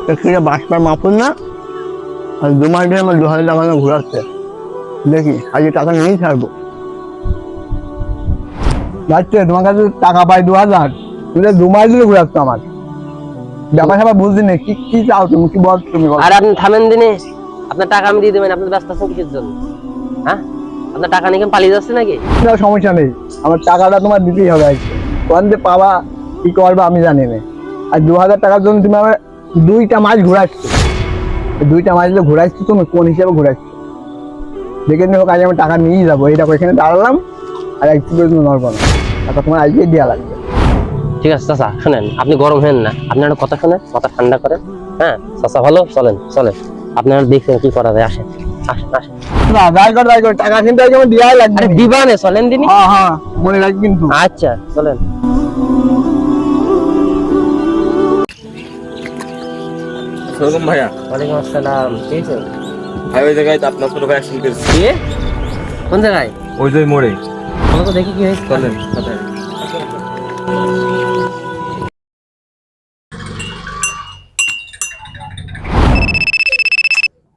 সেটা বাসপার মাপুন না, আর 2 মাস ধরে আমার 2000 টাকা ঘোরাচ্ছে। দেখি আজকে টাকা নিয়েই ছাড়বো। যাচ্ছে তোমার কাছে টাকা পাই 2000, তুমি 2 মাস ধরে ঘোরাচ্ছ আমার। ব্যাপার স্যাপার বুঝলি না, কি কি চাও তুমি, কি বল তুমি? আর আপনি থামেন দিনে, আপনার টাকা আমি দিয়ে দেবেন। আপনি ব্যস্ত আছেন কিসের জন্য? হ্যাঁ, আপনার টাকা নিয়ে পালিয়ে যাচ্ছে নাকি? কোনো সমস্যা নেই, আমার টাকাটা তোমার দিতেই হবে। কোন যে পাবা কি করবা আমি জানি না। আর 2000 টাকার জন্য তুমি আমার 2টা মাস ঘোরাচ্ছ। 2টা মাস যে ঘোরাচ্ছ তুমি কোন হিসাবে ঘোরাচ্ছ? দেখে নিও, কাজে আমি টাকা নিয়েই যাবো। এই দেখো এখানে দাঁড়ালাম, আর একটু পর্যন্ত নড়বো না। টাকা তোমার আজকেই দেওয়া লাগবে। ঠিক আছে চাচা, শোনেন, আপনি গরম হেন না, আপনি একটা কথা শোনেন, মাথা ঠান্ডা করেন। হ্যাঁ চাচা, ভালো চলেন চলেন, আপনারা দেখছেন কি করা যায়। আসেন আসেন আসেন, দায় কর, টাকা কিন্তু আজকে আমার দেওয়াই লাগবে। আরে দিবানে, চলেন দিনি। হ্যাঁ হ্যাঁ, মনে রাখ কিন্তু। আচ্ছা চলেন। আসসালামু ভাইয়া। ওয়ালাইকুম আসসালাম। ঠিক আছে ভাই, ওই জায়গায় তো আপনার ছোট ভাই অ্যাক্সিডেন্ট করেছে। কি? কোন জায়গায়? ওই যে মোড়ে। বলো তো দেখি কি হয়েছে। চলেন সাথে।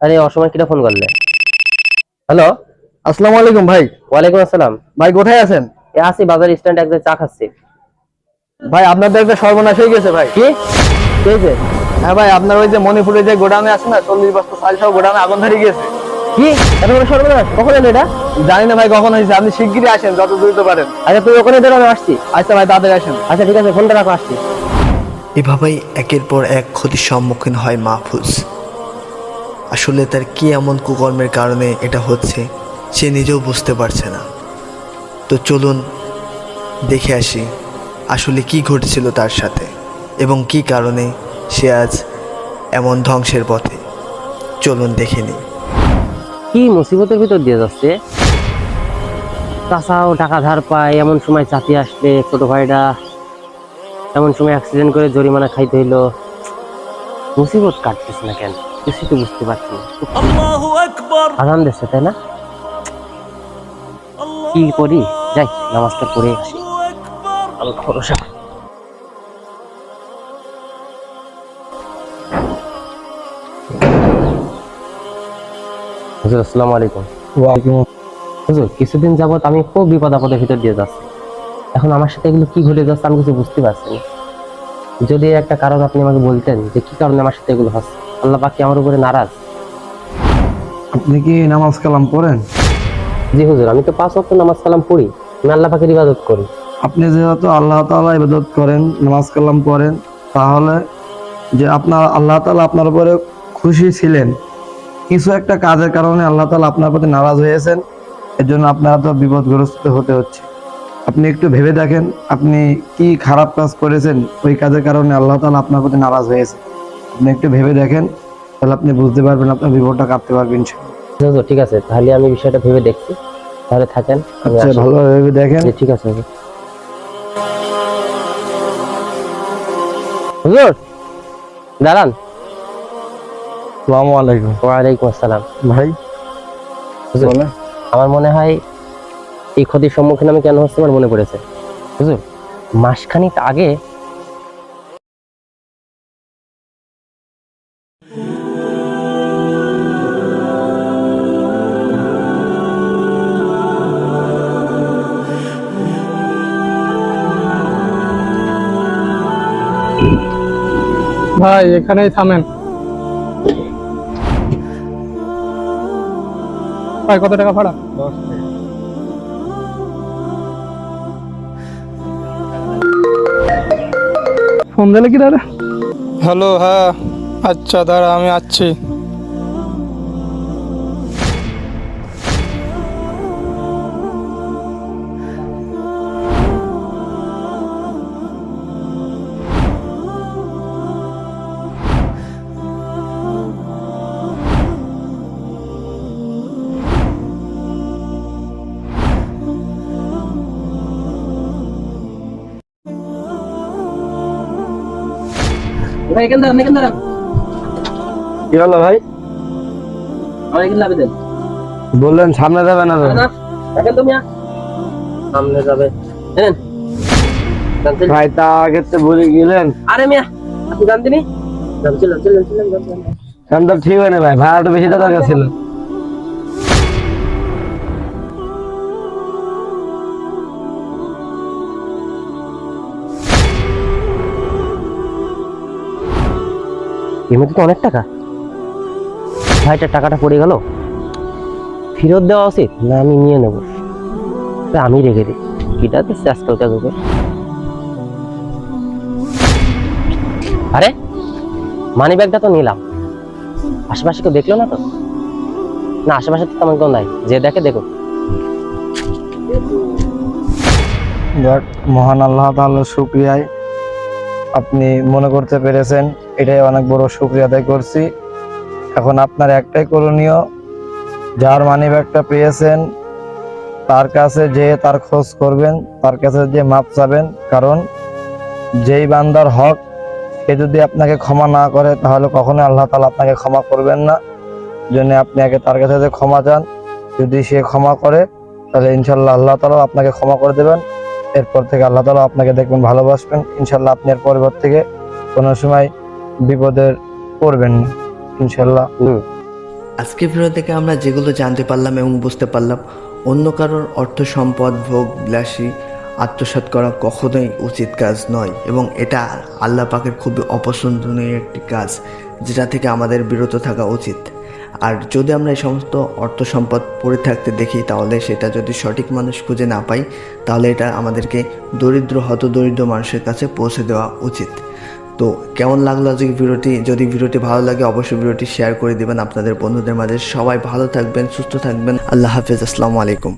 আরে অসময় কিটা ফোন করলে? হ্যালো, আসসালামু আলাইকুম ভাই। ওয়ালাইকুম আসসালাম। ভাই কোথায় আছেন? এ আসি বাজার স্ট্যান্ড, এক জায়গায় চা খাচ্ছি। ভাই আপনাদের একটা সর্বনাশ হয়ে গেছে ভাই। কি হয়েছে? হ্যাঁ ভাই, আপনার ওই যে মণিপুরে যে গোডাউনে আছে না, 40 বস্তা চাল সহ গোডাউনে আগুন ধরে গিয়েছে। কি এত বড় সর্বনাশ? কখন এলো এটা? জানি না ভাই কখন হয়েছে, আপনি শিগগিরই আসেন যত দ্রুত পারেন। আচ্ছা তুই ওখানে দাঁড়া, আমি আসছি। আচ্ছা ভাই তাড়াতাড়ি আসেন। আচ্ছা ঠিক আছে, ফোনটা রাখো, আসছি। এভাবেই একের পর এক ক্ষতির সম্মুখীন হয় মাহফুজ। আসলে তার কি এমন কুকর্মের কারণে এটা হচ্ছে সে নিজেও বুঝতে পারছে না। তো চলুন দেখে আসি আসলে কি ঘটেছিল তার সাথে এবং কি কারণে সে আজ এমন ধ্বংসের পথে। চলুন দেখে নিই। কি মুসিবতের ভিতর দিয়ে যাচ্ছে। চাচাও টাকা ধার পায়, এমন সময় চাতি আসলে ছোট ভাইটা এমন সময় অ্যাক্সিডেন্ট করে জরিমানা খাইতে হইলো। মুসিবত কাটতেছে না কেন, কিছু তো বুঝতে পারছি না। আজান দিচ্ছে তাই না? কি করি, যাই নামাজটা পড়ে আসি। আল্লাহ ভরসা। হুজুর আসসালামু আলাইকুম। হুজুর, কিছুদিন যাবত আমি খুব বিপদ আপদের ভিতর দিয়ে যাচ্ছি। এখন আমার সাথে এগুলো কি ঘটে যাচ্ছে আমি কিছু বুঝতে পারছি না। যদি একটা কারণ আপনি আমাকে বলতেন যে কি কারণে আমার সাথে এগুলো হচ্ছে। আল্লাহ পাক কি আমার উপরে নারাজ? আপনি কি নামাজ কালাম পড়েন? জি হুজুর, আমি তো 5 ওয়াক্ত নামাজ কালাম পড়ি, আমি আল্লাহ পাকের ইবাদত করি। আপনি যেহেতু আল্লাহ তাআলা ইবাদত করেন, নামাজ কালাম পড়েন, তাহলে যে আপনার আল্লাহ তাআলা আপনার উপরে খুশি ছিলেন, কিছু একটা কাজের কারণে আল্লাহ তাআলা আপনার প্রতি নারাজ হয়েছেন, এর জন্য আপনারা তো বিপদগ্রস্ত হতে হচ্ছে। আপনি একটু ভেবে দেখেন, আপনি কি খারাপ কাজ করেছেন, ওই কাজের কারণে আল্লাহ তাআলা আপনার প্রতি নারাজ হয়েছে। আপনি একটু ভেবে দেখেন, তাহলে আপনি বুঝতে পারবেন, আপনার বিপদটা কাটতে পারবেন। হুজুর ঠিক আছে, তাহলে আমি বিষয়টা ভেবে দেখছি। তাহলে থাকেন, আমি আচ্ছা, আসি। ভালোভাবে ভেবে দেখেন। জি, ঠিক আছে হুজুর। হুজুর দাঁড়ান। আসসালামু আলাইকুম। ওয়ালাইকুম আসসালাম। ভাই হুজুর, বলেন। আমার মনে হয় এই ক্ষতির সম্মুখীন আমি কেন হচ্ছে আমার মনে পড়েছে। হুজুর, মাসখানিক আগে ভাই এখানেই থামেন। ভাই কত টাকা ভাড়া? 10 টাকা। ফোন দিলে কি দাদা? হ্যালো, হ্যাঁ আচ্ছা দাঁড়া আমি আসছি। ভাই এখানে দাঁড়ান, এখানে দাঁড়ান। কি হলো ভাই? আমার এখানে লাভে দেন। বললেন সামনে যাবে না? দেখেন তুমি সামনে যাবে। ভাই তা আগে তো বলে গেলেন। আরে মিয়া, আপনি জানতেনি কামটা ঠিক হয় না ভাই, ভাড়াটা বেশি টাকা ছিল। এর মধ্যে তো অনেক টাকা। ভাইটার টাকাটা পড়ে গেল, ফেরত দেওয়া উচিত না আমি নিয়ে নেব? আমি রেখে দিই, কিটা দিচ্ছে আজকালকার যুগে। আরে মানি ব্যাগটা তো নিলাম, আশেপাশে কেউ দেখলো না তো? না, আশেপাশে তো তেমন কেউ নাই, যে দেখে দেখো। যাক, মহান আল্লাহ তাআলার শুকরিয়ায় আপনি মনে করতে পেরেছেন, এটাই অনেক বড় শুকরিয়া আদায় করছি। এখন আপনার একটাই করণীয়, যার মানিব্যাগটা পেয়েছেন তার কাছে যে তার খোঁজ করবেন, তার কাছে যে মাপ চাবেন। কারণ যেই বান্দার হক সে যদি আপনাকে ক্ষমা না করে তাহলে কখনোই আল্লাহ তাআলা আপনাকে ক্ষমা করবেন না। জন্য আপনি আগে তার কাছে যে ক্ষমা চান, যদি সে ক্ষমা করে তাহলে ইনশাল্লাহ আল্লাহ তাআলা আপনাকে ক্ষমা করে দেবেন। এরপর থেকে আল্লাহ তাআলা আপনাকে দেখবেন, ভালোবাসবেন। ইনশাল্লাহ আপনি এর পরিবার থেকে কোনো সময় বিপদের পড়বেন না ইনশাল্লাহ। আজকে ভিডিও থেকে আমরা যেগুলো জানতে পারলাম এবং বুঝতে পারলাম, অন্য কারোর অর্থ সম্পদ ভোগ বিলাসী আত্মসাৎ করা কখনোই উচিত কাজ নয় এবং এটা আল্লাহ পাকের খুবই অপছন্দনীয় একটি কাজ, যেটা থেকে আমাদের বিরত থাকা উচিত। আর যদি আমরা এই সমস্ত অর্থ সম্পদ পড়ে থাকতে দেখি, তাহলে সেটা যদি সঠিক মানুষ খুঁজে না পাই, তাহলে এটা আমাদেরকে দরিদ্র হতদরিদ্র মানুষের কাছে পৌঁছে দেওয়া উচিত। তো কেমন লাগলো আজকে ভিডিওটি? যদি ভিডিওটি ভালো লাগে অবশ্যই ভিডিওটি শেয়ার করে দেবেন আপনাদের বন্ধুদের মাঝে। সবাই ভালো থাকবেন, সুস্থ থাকবেন। আল্লাহ হাফেজ, আসসালামু আলাইকুম।